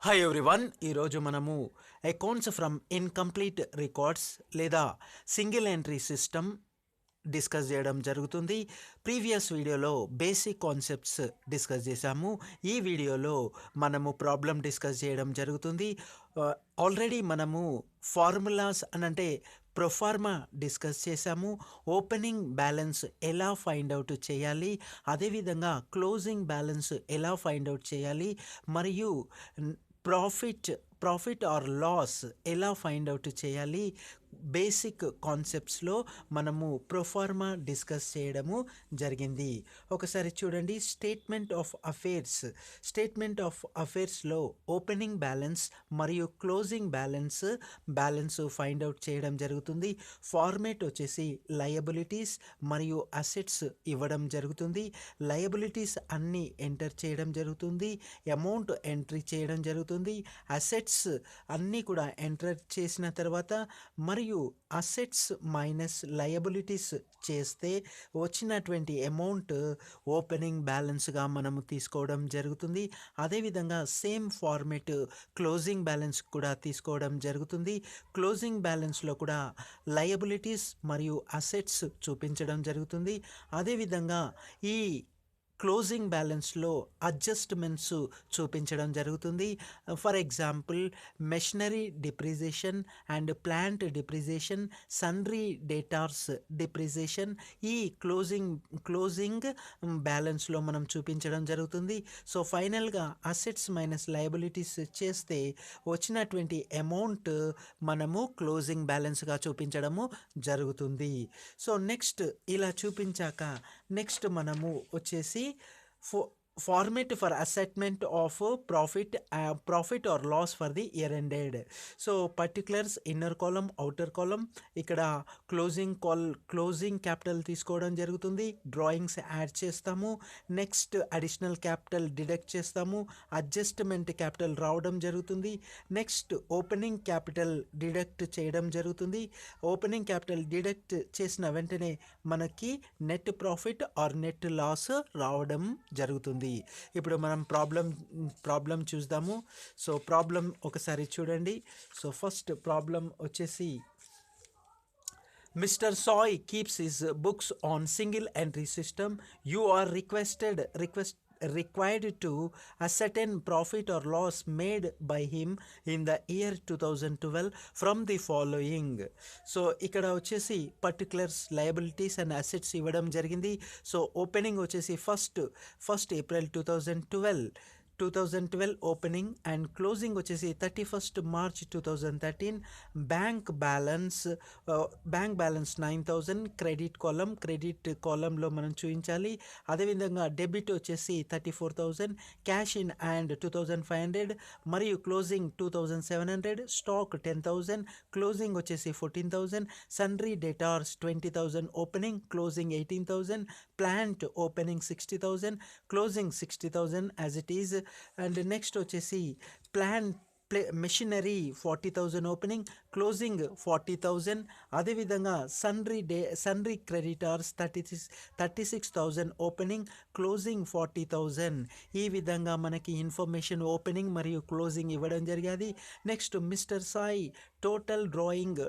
Hi everyone, ఈరోజు మనము accounts from incomplete records లేదా సింగిల్ ఎంట్రీ సిస్టమ్ డిస్కస్ చేయడం జరుగుతుంది. ప్రీవియస్ వీడియోలో బేసిక్ కాన్సెప్ట్స్ డిస్కస్ చేశాము. ఈ వీడియోలో మనము ప్రాబ్లం డిస్కస్ చేయడం జరుగుతుంది. ఆల్రెడీ మనము ఫార్ములాస్ అంటే ప్రొఫార్మా డిస్కస్ చేశాము. ఓపెనింగ్ బ్యాలెన్స్ ఎలా ఫైండ్ అవుట్ చేయాలి, అదేవిధంగా క్లోజింగ్ బ్యాలెన్స్ ఎలా ఫైండ్ అవుట్ చేయాలి, మరియు ప్రాఫిట్ ఆర్ లాస్ ఎలా ఫైండ్ అవుట్ చేయాలి, బేసిక్ కాన్సెప్ట్స్లో మనము ప్రొఫార్మా డిస్కస్ చేయడము జరిగింది. ఒకసారి చూడండి, స్టేట్మెంట్ ఆఫ్ అఫేర్స్లో ఓపెనింగ్ బ్యాలెన్స్ మరియు క్లోజింగ్ బ్యాలెన్స్ ఫైండ్ అవుట్ చేయడం జరుగుతుంది. ఫార్మేట్ వచ్చేసి లయబిలిటీస్ మరియు అసెట్స్ ఇవ్వడం జరుగుతుంది. లయబిలిటీస్ అన్నీ ఎంటర్ చేయడం జరుగుతుంది, అమౌంట్ ఎంట్రీ చేయడం జరుగుతుంది. అసెట్స్ అన్నీ కూడా ఎంటర్ చేసిన తర్వాత మరియు అసెట్స్ మైనస్ లయబిలిటీస్ చేస్తే వచ్చినటువంటి అమౌంట్ ఓపెనింగ్ బ్యాలెన్స్గా మనము తీసుకోవడం జరుగుతుంది. అదేవిధంగా సేమ్ ఫార్మేట్ క్లోజింగ్ బ్యాలెన్స్ కూడా తీసుకోవడం జరుగుతుంది. క్లోజింగ్ బ్యాలెన్స్లో కూడా లయబిలిటీస్ మరియు అసెట్స్ చూపించడం జరుగుతుంది. అదేవిధంగా ఈ క్లోజింగ్ బ్యాలెన్స్లో అడ్జస్ట్మెంట్స్ చూపించడం జరుగుతుంది. For example, machinery depreciation and plant depreciation, సన్రీ డేటార్స్ depreciation ఈ క్లోజింగ్ బ్యాలెన్స్లో మనం చూపించడం జరుగుతుంది. సో ఫైనల్గా అసెట్స్ మైనస్ లయబిలిటీస్ చేస్తే వచ్చినటువంటి అమౌంట్ మనము క్లోజింగ్ బ్యాలెన్స్గా చూపించడము జరుగుతుంది. సో నెక్స్ట్ ఇలా చూపించాక నెక్స్ట్ మనము వచ్చేసి format for ascertainment of profit or loss for the year ended. So particulars, inner column, outer column. ఇక్కడ క్లోజింగ్ క్యాపిటల్ తీసుకోవడం జరుగుతుంది. డ్రాయింగ్స్ యాడ్ చేస్తాము. నెక్స్ట్ అడిషనల్ క్యాపిటల్ డిడక్ట్ చేస్తాము. అడ్జస్ట్మెంట్ క్యాపిటల్ రావడం జరుగుతుంది. నెక్స్ట్ ఓపెనింగ్ క్యాపిటల్ డిడక్ట్ చేయడం జరుగుతుంది. Opening capital deduct చేసిన వెంటనే మనకి net profit or net loss రావడం జరుగుతుంది. ఇప్పుడు మనం ప్రాబ్లం చూద్దాము. సో ప్రాబ్లం ఒకసారి చూడండి. సో ఫస్ట్ ప్రాబ్లం వచ్చేసి, Mr. Soy keeps his books on single entry system. You are required to ascertain profit or loss made by him in the year 2012 from the following. So ఇక్కడ వచ్చేసి particulars, liabilities and assets ఇవ్వడం జరిగింది. So opening వచ్చేసి first April 2012 opening and closing వచ్చేసి 31st March 2013. Bank balance 9,000. Credit కాలంలో మనం చూపించాలి. అదేవిధంగా డెబిట్ వచ్చేసి 34,000. క్యాష్ ఇన్ అండ్ 2,500 మరియు క్లోజింగ్ 2,700. స్టాక్ 10,000. క్లోజింగ్ వచ్చేసి 14,000. Sundry debtors 20,000. Opening closing 18,000. Plant opening 60,000. Closing 60,000 as it is. And next వచ్చేసి మెషినరీ 40,000 ఓపెనింగ్, క్లోజింగ్ 40,000. అదేవిధంగా సన్రీ క్రెడిటార్స్ 36,000 ఓపెనింగ్, క్లోజింగ్ 40,000. ఈ విధంగా మనకి ఇన్ఫర్మేషన్ ఓపెనింగ్ మరియు క్లోజింగ్ ఇవ్వడం జరిగేది. Next mister Sai total drawing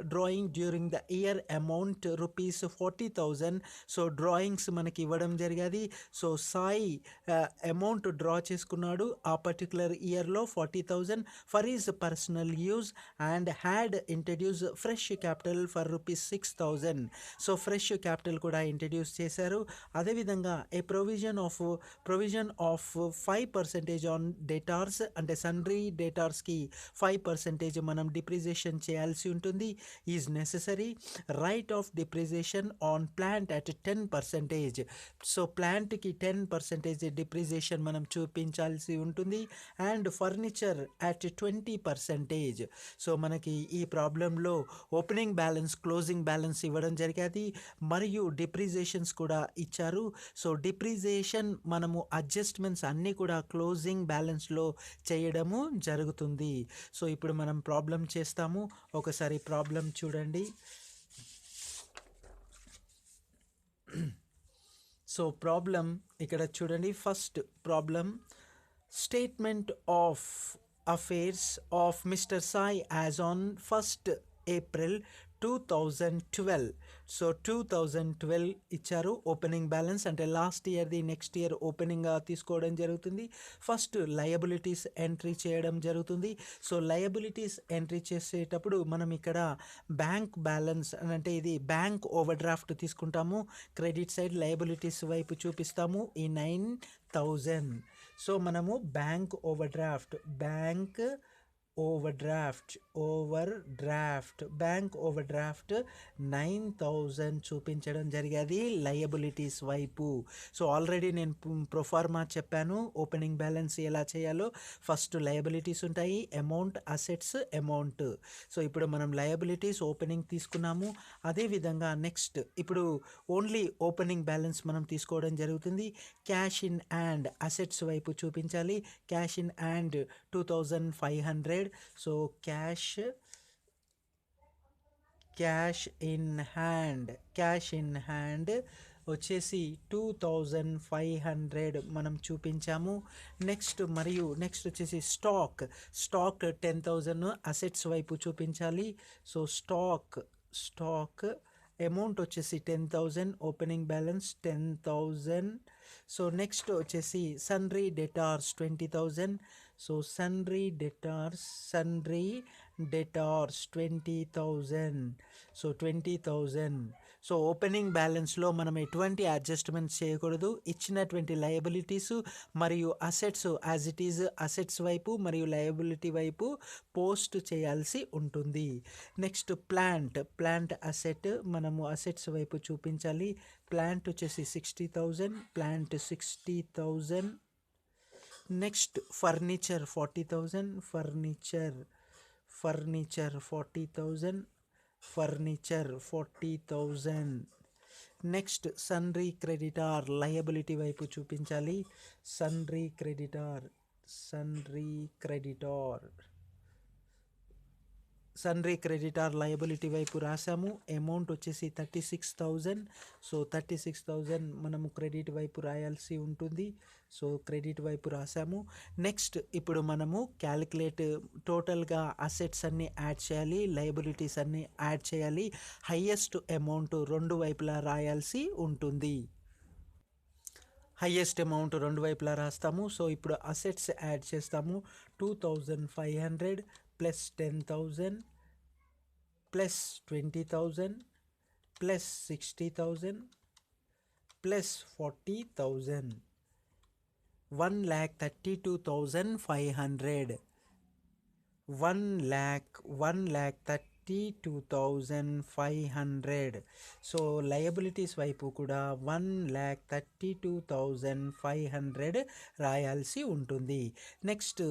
during the year amount ₹40,000. So drawings మనకి ఇవ్వడం జరిగేది. సో సాయి అమౌంట్ డ్రా చేసుకున్నాడు ఆ పర్టికులర్ ఇయర్లో 40,000 for his personal use and had introduced fresh capital for ₹6,000. So fresh capital కూడా ఇంట్రడ్యూస్ చేశారు. అదేవిధంగా ఏ ప్రొవిజన్ ఆఫ్ 5% ఆన్ డేటార్స్, అంటే సన్రీ డేటార్స్కి 5% మనం డిప్రిసియేషన్ చేయాల్సి ఉంటుంది, is necessary. Right of depreciation on plant at 10%. So ప్లాంట్కి 10% డిప్రిసియేషన్ మనం చూపించాల్సి ఉంటుంది. And furniture at 20%. సో మనకి ఈ ప్రాబ్లంలో ఓపెనింగ్ బ్యాలెన్స్, క్లోజింగ్ బ్యాలెన్స్ ఇవ్వడం జరిగేది మరియు డిప్రిసియేషన్స్ కూడా ఇచ్చారు. సో డిప్రిసియేషన్ మనము అడ్జస్ట్మెంట్స్ అన్నీ కూడా క్లోజింగ్ బ్యాలెన్స్లో చేయడము జరుగుతుంది. సో ఇప్పుడు మనం ప్రాబ్లం చేస్తాము. ఒకసారి ప్రాబ్లం చూడండి. సో ప్రాబ్లం ఇక్కడ చూడండి. First problem, statement of affairs of Mr. Sai as on 1st April 2012. So 2012 ఇచ్చారు ఓపెనింగ్ బ్యాలెన్స్, అంటే లాస్ట్ ఇయర్ది నెక్స్ట్ ఇయర్ ఓపెనింగ్ తీసుకోవడం జరుగుతుంది. ఫస్ట్ లయబిలిటీస్ ఎంట్రీ చేయడం జరుగుతుంది. సో లయబిలిటీస్ ఎంట్రీ చేసేటప్పుడు మనం ఇక్కడ బ్యాంక్ బ్యాలెన్స్ అని, అంటే ఇది బ్యాంక్ ఓవర్ డ్రాఫ్ట్ తీసుకుంటాము. క్రెడిట్ సైడ్ లయబిలిటీస్ వైపు చూపిస్తాము ఈ 9,000. సో మనము bank over draft bank over draft 9,000 చూపించడం జరిగేది లయబిలిటీస్ వైపు. సో ఆల్రెడీ నేను ప్రొఫార్మా చెప్పాను ఓపెనింగ్ బ్యాలెన్స్ ఎలా చేయాలో. ఫస్ట్ లయబిలిటీస్ ఉంటాయి, అమౌంట్, అసెట్స్, అమౌంట్. సో ఇప్పుడు మనం లయబిలిటీస్ ఓపెనింగ్ తీసుకున్నాము. అదేవిధంగా నెక్స్ట్ ఇప్పుడు ఓన్లీ ఓపెనింగ్ బ్యాలెన్స్ మనం తీసుకోవడం జరుగుతుంది. క్యాష్ ఇన్ హ్యాండ్ అసెట్స్ వైపు చూపించాలి. Cash in hand 2,500. So cash in hand వచ్చేసి 2,500 మనం చూపించాము. నెక్స్ట్ వచ్చేసి స్టాక్ 10,000 అసెట్స్ వైపు చూపించాలి. సో స్టాక్ అమౌంట్ వచ్చేసి 10,000, ఓపెనింగ్ బ్యాలెన్స్ 10,000. సో నెక్స్ట్ వచ్చేసి sundry debtors 20,000. So sundry debtors 20,000. So 20,000. So opening బ్యాలెన్స్లో మనం ఎటువంటి అడ్జస్ట్మెంట్స్ చేయకూడదు. ఇచ్చినటువంటి లయబిలిటీస్ మరియు assets as it is assets వైపు మరియు లయబిలిటీ వైపు పోస్ట్ చేయాల్సి ఉంటుంది. నెక్స్ట్ ప్లాంట్ అసెట్ మనము అసెట్స్ వైపు చూపించాలి. ప్లాంట్ వచ్చేసి 60,000, plant 60,000. Next furniture 40,000, furniture 40,000. Next sundry creditor liability వైపు చూపించాలి. సన్రీ క్రెడిటార్ లయబిలిటీ వైపు రాసాము. అమౌంట్ వచ్చేసి 36,000. సో 36,000 మనము క్రెడిట్ వైపు రాయాల్సి ఉంటుంది. సో క్రెడిట్ వైపు రాసాము. నెక్స్ట్ ఇప్పుడు మనము క్యాలిక్యులేట్ టోటల్గా అసెట్స్ అన్నీ యాడ్ చేయాలి, లయబిలిటీస్ అన్నీ యాడ్ చేయాలి. హైయెస్ట్ అమౌంట్ రెండు వైపులా రాయాల్సి ఉంటుంది. హైయెస్ట్ అమౌంట్ రెండు వైపులా రాస్తాము. సో ఇప్పుడు అసెట్స్ యాడ్ చేస్తాము. 2,500 plus 10,000 plus 20,000 plus 60,000 plus 40,000. 1,32,500. 1,32,500. So liabilities వైపు కూడా 1,32,500 రాయాల్సి ఉంటుంది. నెక్స్ట్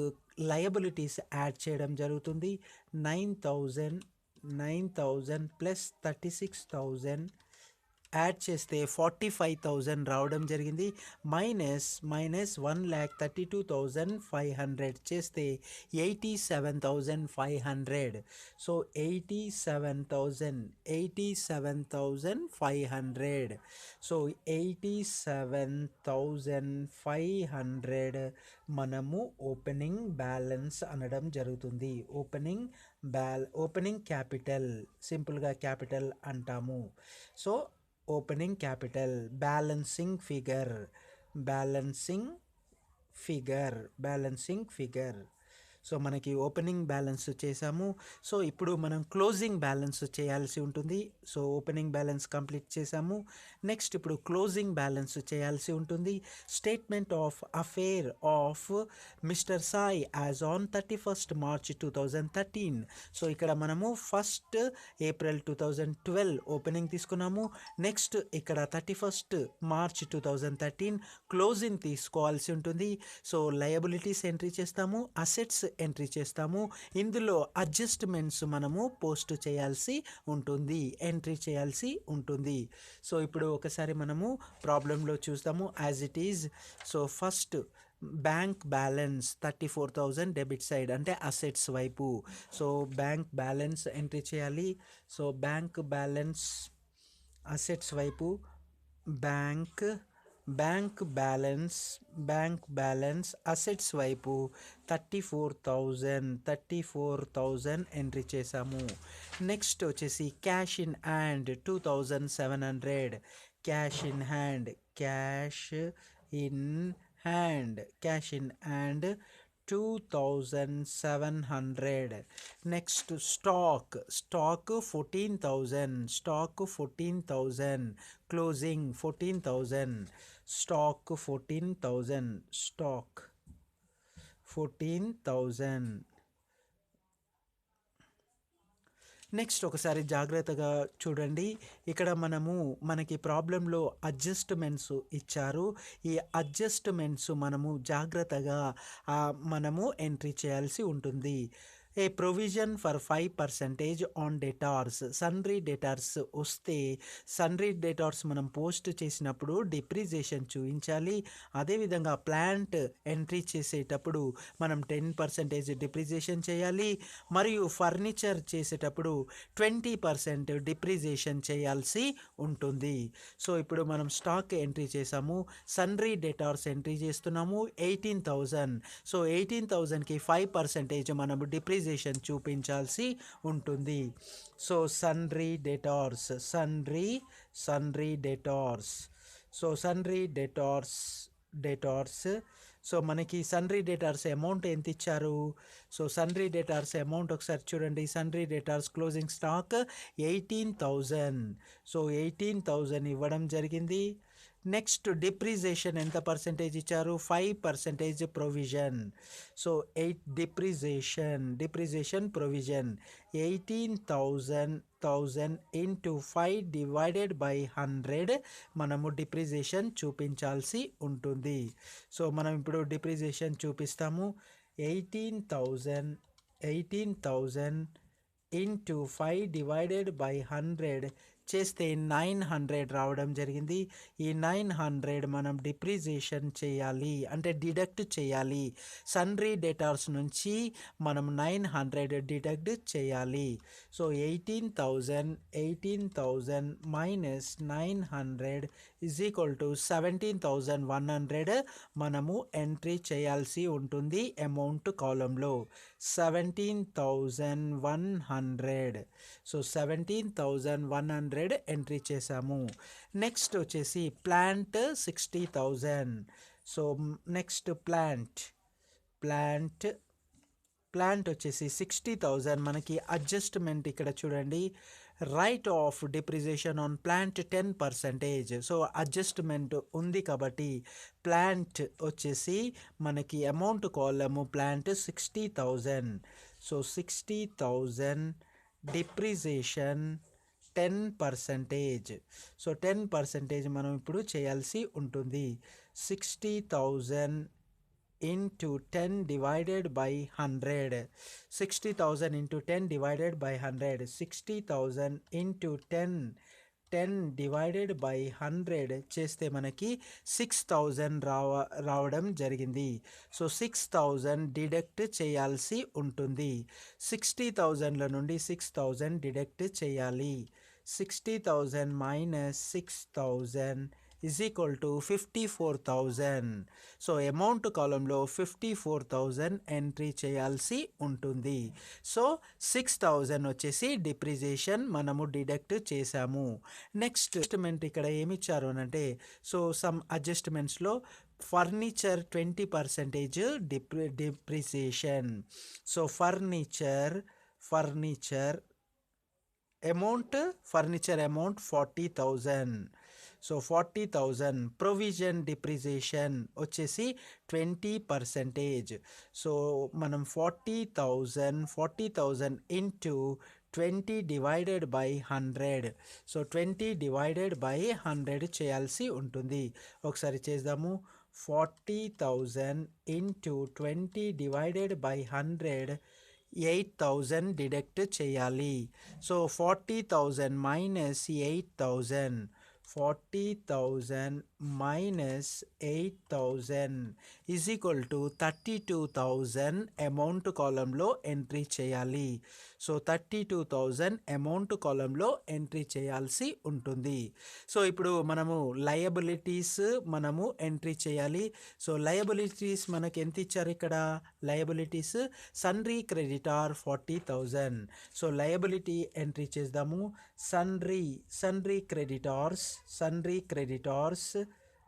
లయబిలిటీస్ యాడ్ చేయడం జరుగుతుంది. 9,000 ప్లస్ 36,000 యాడ్ చేస్తే 45,000 రావడం జరిగింది. మైనస్ 1,32,500 చేస్తే 87,500. సో 87,500. సో 87,500 మనము ఓపెనింగ్ బ్యాలెన్స్ అనడం జరుగుతుంది. ఓపెనింగ్ క్యాపిటల్, సింపుల్గా క్యాపిటల్ అంటాము. So opening capital, balancing figure. So మనకి ఓపెనింగ్ బ్యాలెన్స్ చేసాము. సో ఇప్పుడు మనం క్లోజింగ్ బ్యాలెన్స్ చేయాల్సి ఉంటుంది. సో ఓపెనింగ్ బ్యాలెన్స్ కంప్లీట్ చేసాము. నెక్స్ట్ ఇప్పుడు క్లోజింగ్ బ్యాలెన్స్ చేయాల్సి ఉంటుంది. Statement of affair of mister Sai as on 31st March 2013. So ఇక్కడ మనము 1st April 2012 ఓపెనింగ్ తీసుకున్నాము. నెక్స్ట్ ఇక్కడ 31st March 2013 క్లోజింగ్ తీసుకోవాల్సి ఉంటుంది. సో లయబిలిటీస్ ఎంట్రీ చేస్తాము, అసెట్స్ ఎంట్రీ చేస్తాము. ఇందులో అడ్జస్ట్మెంట్స్ మనము పోస్ట్ చేయాల్సి ఉంటుంది, ఎంట్రీ చేయాల్సి ఉంటుంది. సో ఇప్పుడు ఒకసారి మనము ప్రాబ్లంలో చూస్తాము as it is. So first bank balance 34,000 debit side, అంటే అసెట్స్ వైపు. సో బ్యాంక్ బ్యాలెన్స్ ఎంట్రీ చేయాలి. సో బ్యాంక్ బ్యాలెన్స్ అసెట్స్ వైపు బ్యాంక్ బ్యాంక్ బ్యాలెన్స్ అసెట్స్ వైపు 34,000 ఎంట్రీ చేశాము. నెక్స్ట్ వచ్చేసి cash in hand 2,700. Cash in hand cash in cash in hand 2,700. Next stock 14,000 closing 14,000. Stock 14,000. Next ఒకసారి జాగ్రత్తగా చూడండి. ఇక్కడ మనకి ప్రాబ్లంలో అడ్జస్ట్మెంట్స్ ఇచ్చారు. ఈ అడ్జస్ట్మెంట్స్ మనము జాగ్రత్తగా మనము ఎంట్రీ చేయాల్సి ఉంటుంది. ఏ ప్రొవిజన్ ఫర్ 5% ఆన్ డేటార్స్. సన్రీ డేటార్స్ వస్తే సన్రీ డేటార్స్ మనం పోస్ట్ చేసినప్పుడు డిప్రిసియేషన్ చూపించాలి. అదేవిధంగా ప్లాంట్ ఎంట్రీ చేసేటప్పుడు మనం 10% డిప్రిసియేషన్ చేయాలి. మరియు ఫర్నిచర్ చేసేటప్పుడు 20% డిప్రిసియేషన్ చేయాల్సి ఉంటుంది. సో ఇప్పుడు మనం స్టాక్ ఎంట్రీ చేసాము. సన్రీ డేటార్స్ ఎంట్రీ చేస్తున్నాము 18,000. సో 18,000కి 5% మనము డిప్రిసియేషన్ చూపించాల్సి ఉంటుంది. సో సన్రీ డేటార్స్ సో మనకి సన్రీ డేటార్స్ అమౌంట్ ఎంత ఇచ్చారు? సో సన్రీ డేటార్స్ అమౌంట్ ఒకసారి చూడండి. సన్రీ డేటార్స్ క్లోజింగ్ స్టాక్ 18,000. సో 18,000 ఇవ్వడం జరిగింది. నెక్స్ట్ డిప్రిసియేషన్ ఎంత పర్సెంటేజ్ ఇచ్చారు? 5% provision. So depreciation provision 18,000 into 5 divided by 100 మనము డిప్రిసియేషన్ చూపించాల్సి ఉంటుంది. సో మనం ఇప్పుడు డిప్రిసియేషన్ చూపిస్తాము. 18,000 ఇంటూ 5 డివైడెడ్ బై 100 చేస్తే 900 రావడం జరిగింది. ఈ 900 మనం డిప్రిసియేషన్ చేయాలి, అంటే డిడక్ట్ చేయాలి. సన్రీ డేటార్స్ నుంచి మనం 900 డిడక్ట్ చేయాలి. So 18,000 minus 900 is equal to 17,100 మనము ఎంట్రీ చేయాల్సి ఉంటుంది అమౌంట్ కాలంలో. 17,100. సో 17,100 ఎంట్రీ చేసాము. నెక్స్ట్ వచ్చేసి ప్లాంట్ 60,000. సో నెక్స్ట్ ప్లాంట్ వచ్చేసి 60,000. మనకి అడ్జస్ట్మెంట్ ఇక్కడ చూడండి. Right of depreciation on plant 10%. So adjustment ఉంది కాబట్టి ప్లాంట్ వచ్చేసి మనకి అమౌంట్ కాలము ప్లాంట్ 60,000. So 60,000 depreciation 10%. సో 10% మనం ఇప్పుడు చేయాల్సి ఉంటుంది. 60,000 into 10 divided by 100. 60,000 into 10 divided by 100. 60,000 into 10 divided by 100 చేస్తే మనకి 6,000 రావడం జరిగింది. సో 6,000 డిడక్ట్ చేయాల్సి ఉంటుంది. 60,000ల నుండి 6,000 డిడక్ట్ చేయాలి. 60,000 minus 6,000 is equal to 54,000. So amount కాలంలో 54,000 ఎంట్రీ చేయాల్సి ఉంటుంది. సో 6,000 వచ్చేసి డిప్రిసియేషన్ మనము డిడక్ట్ చేసాము. నెక్స్ట్ అడ్జస్ట్మెంట్ ఇక్కడ ఏమిచ్చారు అంటే, సో సమ్ అడ్జస్ట్మెంట్స్లో furniture 20% depreciation. So furniture amount 40,000. So 40,000. Provision depreciation వచ్చేసి 20%. సో మనం 40,000 into 20 divided by 100. So 20 divided by 100 చేయాల్సి ఉంటుంది. ఒకసారి చేద్దాము. 40,000 ఇంటూ 20 డివైడెడ్ బై 100 8,000 డిడక్ట్ చేయాలి. So 40,000 minus 8,000. 40,000 minus 8,000 is equal to 32,000 amount కాలంలో ఎంట్రీ చేయాలి. సో 32,000 అమౌంట్ కాలంలో ఎంట్రీ చేయాల్సి ఉంటుంది. సో ఇప్పుడు మనము లయబిలిటీస్ మనము ఎంట్రీ చేయాలి. సో లయబిలిటీస్ మనకి ఎంత ఇచ్చారు ఇక్కడ? Liabilities సన్రీ creditor 40,000. So liability entry చేద్దాము. సన్రీ creditors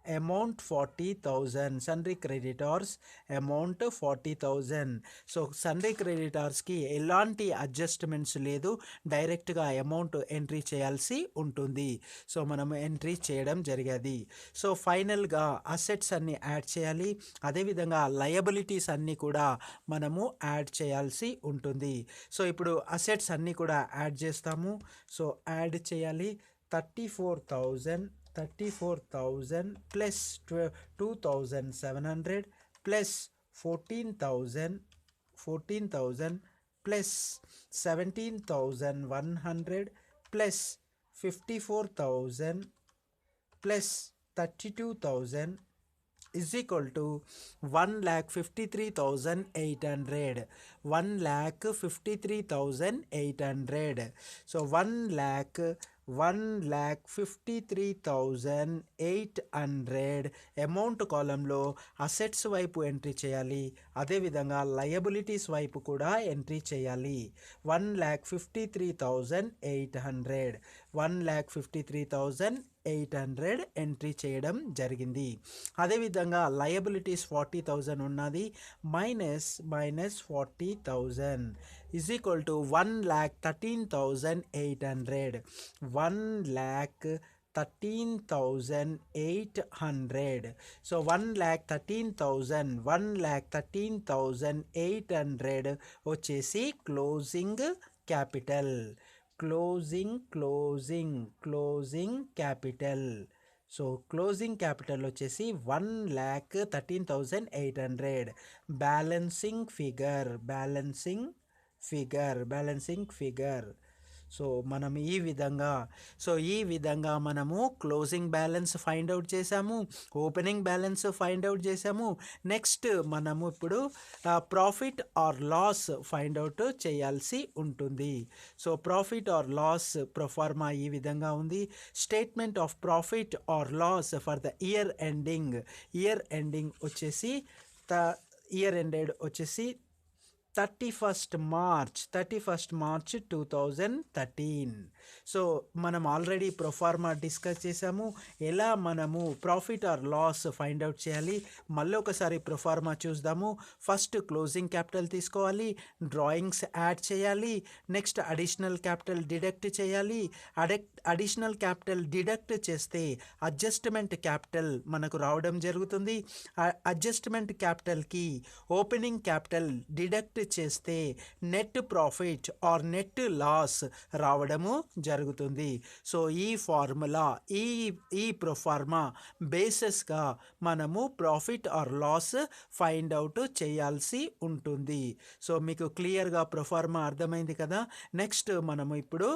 amount 40,000. సన్రీ creditors amount 40,000. So సన్రీ క్రెడిటార్స్కి ఎలాంటి అడ్జస్ట్మెంట్స్ లేదు, డైరెక్ట్గా అమౌంట్ ఎంట్రీ చేయాల్సి ఉంటుంది. సో మనం ఎంట్రీ చేయడం జరిగేది. సో ఫైనల్గా అసెట్స్ అన్ని యాడ్ చేయాలి. అదేవిధంగా లయబిలిటీస్ అన్నీ కూడా మనము యాడ్ చేయాల్సి ఉంటుంది. సో ఇప్పుడు అసెట్స్ అన్నీ కూడా యాడ్ చేస్తాము. సో యాడ్ చేయాలి. 34,000 plus 2,700 plus 14,000 plus 17,100 plus 54,000 plus 32,000 is equal to 1,53,800. 1,53,800. So 1,53,800 amount కాలంలో అసెట్స్ వైపు ఎంట్రీ చేయాలి. అదేవిధంగా లయబిలిటీస్ వైపు కూడా ఎంట్రీ చేయాలి. 1,53,800 1,53,800 ఎంట్రీ చేయడం జరిగింది. అదేవిధంగా లయబిలిటీస్ 40,000 ఉన్నది. Minus 40,000 is equal to 1,13,800. 1,13,800. So 1,13,800 వచ్చేసి closing capital. Closing capital. So closing capital వచ్చేసి 1,13,800. Balancing figure. సో మనం ఈ విధంగా మనము క్లోజింగ్ బ్యాలెన్స్ ఫైండ్ అవుట్ చేసాము, ఓపెనింగ్ బ్యాలెన్స్ ఫైండ్ అవుట్ చేసాము. నెక్స్ట్ మనము ఇప్పుడు profit or loss find out చేయాల్సి ఉంటుంది. So profit or loss proforma ఈ విధంగా ఉంది. Statement of profit or loss for the year ending వచ్చేసి ఇయర్ ఎండెడ్ వచ్చేసి 31st March 2013. సో మనం ఆల్రెడీ ప్రొఫార్మా డిస్కస్ చేసాము, ఎలా మనము profit or loss find out చేయాలి. మళ్ళీ ఒకసారి ప్రొఫార్మా చూద్దాము. ఫస్ట్ క్లోజింగ్ క్యాపిటల్ తీసుకోవాలి, డ్రాయింగ్స్ యాడ్ చేయాలి, నెక్స్ట్ అడిషనల్ క్యాపిటల్ డిడక్ట్ చేయాలి. అడిషనల్ క్యాపిటల్ డిడక్ట్ చేస్తే అడ్జస్ట్మెంట్ క్యాపిటల్ మనకు రావడం జరుగుతుంది. అడ్జస్ట్మెంట్ క్యాపిటల్కి ఓపెనింగ్ క్యాపిటల్ డిడక్ట్ చేస్తే net profit or net loss రావడము జరుగుతుంది. సో ఈ ఫార్ములా ఈ ప్రొఫార్మా బేసిస్గా మనము profit or loss find out చేయాల్సి ఉంటుంది. సో మీకు క్లియర్గా ప్రొఫార్మా అర్థమైంది కదా. నెక్స్ట్ మనము ఇప్పుడు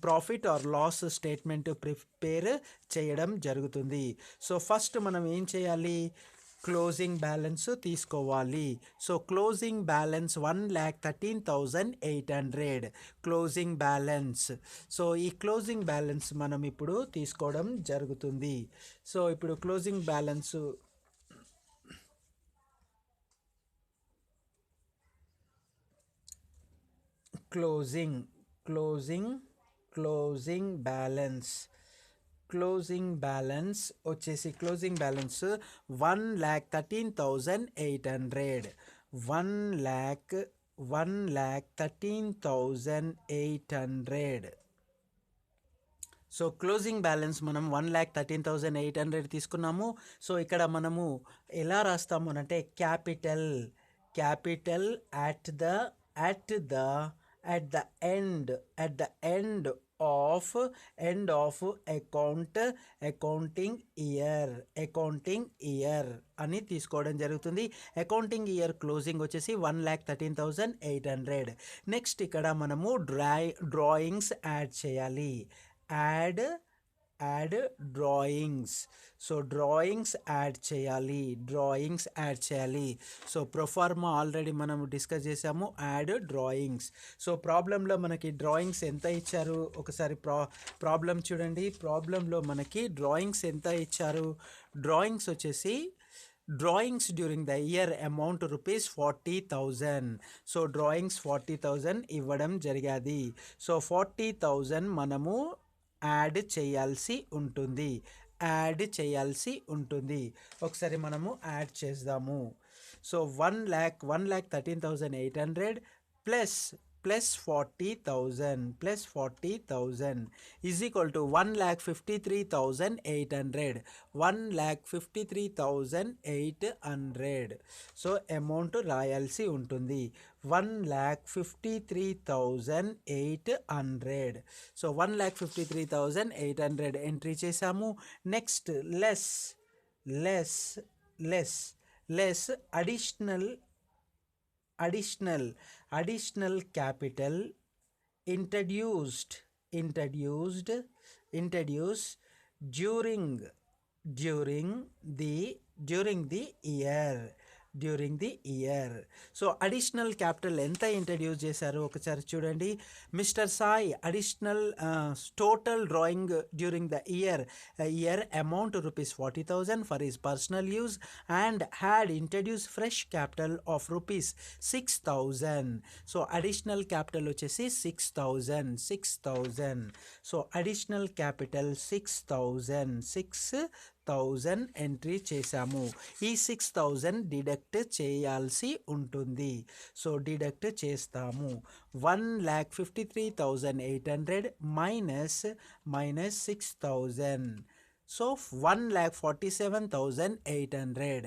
profit or loss statement prepare చేయడం జరుగుతుంది. సో ఫస్ట్ మనం ఏం చేయాలి? క్లోజింగ్ బ్యాలెన్స్ తీసుకోవాలి. So closing balance 1,13,800 closing balance. So ఈ క్లోజింగ్ బ్యాలెన్స్ మనం ఇప్పుడు తీసుకోవడం జరుగుతుంది. సో ఇప్పుడు క్లోజింగ్ బ్యాలెన్స్ క్లోజింగ్ బ్యాలెన్స్ వచ్చేసి closing balance 1,13,800. 1,13,800. So closing balance మనం 1,13,800 తీసుకున్నాము. సో ఇక్కడ మనము ఎలా రాస్తాము అంటే capital at the end of accounting year అని తీసుకోవడం జరుగుతుంది. అకౌంటింగ్ ఇయర్ క్లోజింగ్ వచ్చేసి 1,13,800. నెక్స్ట్ ఇక్కడ మనము డ్రాయింగ్స్ యాడ్ చేయాలి. Add drawings. So drawings add చేయాలి, డ్రాయింగ్స్ యాడ్ చేయాలి. సో ప్రొఫార్మా ఆల్రెడీ మనం డిస్కస్ చేసాము, యాడ్ డ్రాయింగ్స్. సో ప్రాబ్లంలో మనకి డ్రాయింగ్స్ ఎంత ఇచ్చారు ఒకసారి ప్రాబ్లం చూడండి. ప్రాబ్లంలో మనకి డ్రాయింగ్స్ ఎంత ఇచ్చారు, డ్రాయింగ్స్ వచ్చేసి drawings during the year amount rupees 40,000. So drawings 40,000 ఇవ్వడం జరిగాది. సో 40,000 మనము యాడ్ చేయాల్సి ఉంటుంది, యాడ్ చేయాల్సి ఉంటుంది. ఒకసారి మనము యాడ్ చేద్దాము. So 1,13,800 plus 40,000 is equal to 1,53,800. 1,53,800. So amount రాయాల్సి ఉంటుంది 1,53,800. సో 1,53,800 ఎంట్రీ చేసాము. Next less additional capital introduced during the year. So additional capital ఎంత ఇంట్రడ్యూస్ చేశారు ఒకసారి చూడండి. Mister Sai additional total drawing during the year amount rupees 40,000 for his personal use and had introduce fresh capital of rupees 6,000. So additional capital వచ్చేసి 6,000. So additional capital 6,000 entry చేశాము. ఈ 6,000 deduct చేయాల్సి ఉంటుంది. So deduct చేస్తాము. 1,53,800 minus 6,000. So 1,47,800.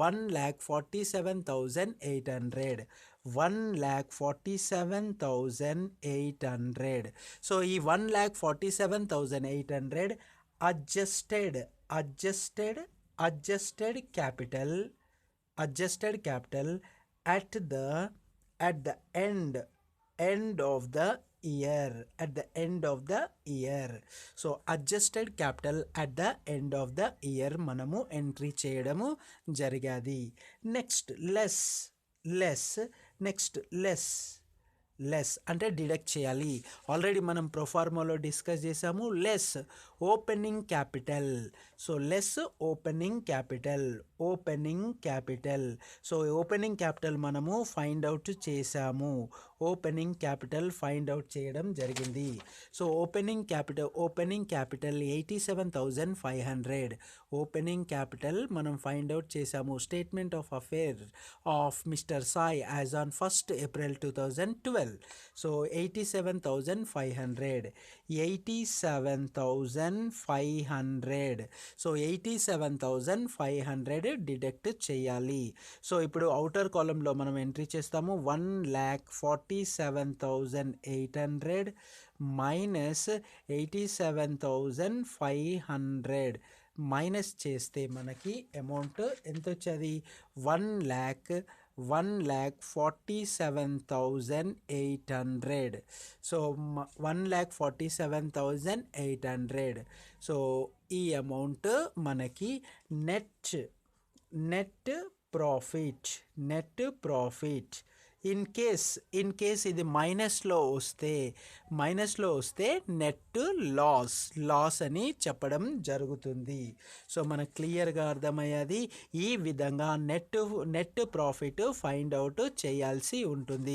1,47,800. So ఈ 1,47,800 adjusted capital at the end of the year. So adjusted capital at the end of the year మనము entry చేయడము జరిగాది. Next less అంటే డిడక్ట్ చేయాలి. ఆల్రెడీ మనం ప్రొఫార్మాలో డిస్కస్ చేసాము. Less opening capital. So less opening capital. So opening capital మనము find out చేసాము. Opening capital find out చేయడం జరిగింది. So opening capital 87,500. Opening capital మనం ఫైండ్ అవుట్ చేసాము. Statement of affair of mister Sai as on 1st April 2012. So 87,500. So 87,500 deduct చేయాలి. So ఇప్పుడు outer కాలంలో మనం ఎంట్రీ చేస్తాము. 1,47,800 మైనస్ 87,500 మైనస్ చేస్తే మనకి అమౌంట్ ఎంత వచ్చేది? 1,47,800. సో 1,47,800. సో ఈ అమౌంట్ మనకి నెట్ ప్రాఫిట్. ఇన్ కేస్ ఇది మైనస్లో వస్తే నెట్ లాస్ అని చెప్పడం జరుగుతుంది. సో మనకు క్లియర్గా అర్థమయ్యేది. ఈ విధంగా నెట్ ప్రాఫిట్ ఫైండ్ అవుట్ చేయాల్సి ఉంటుంది.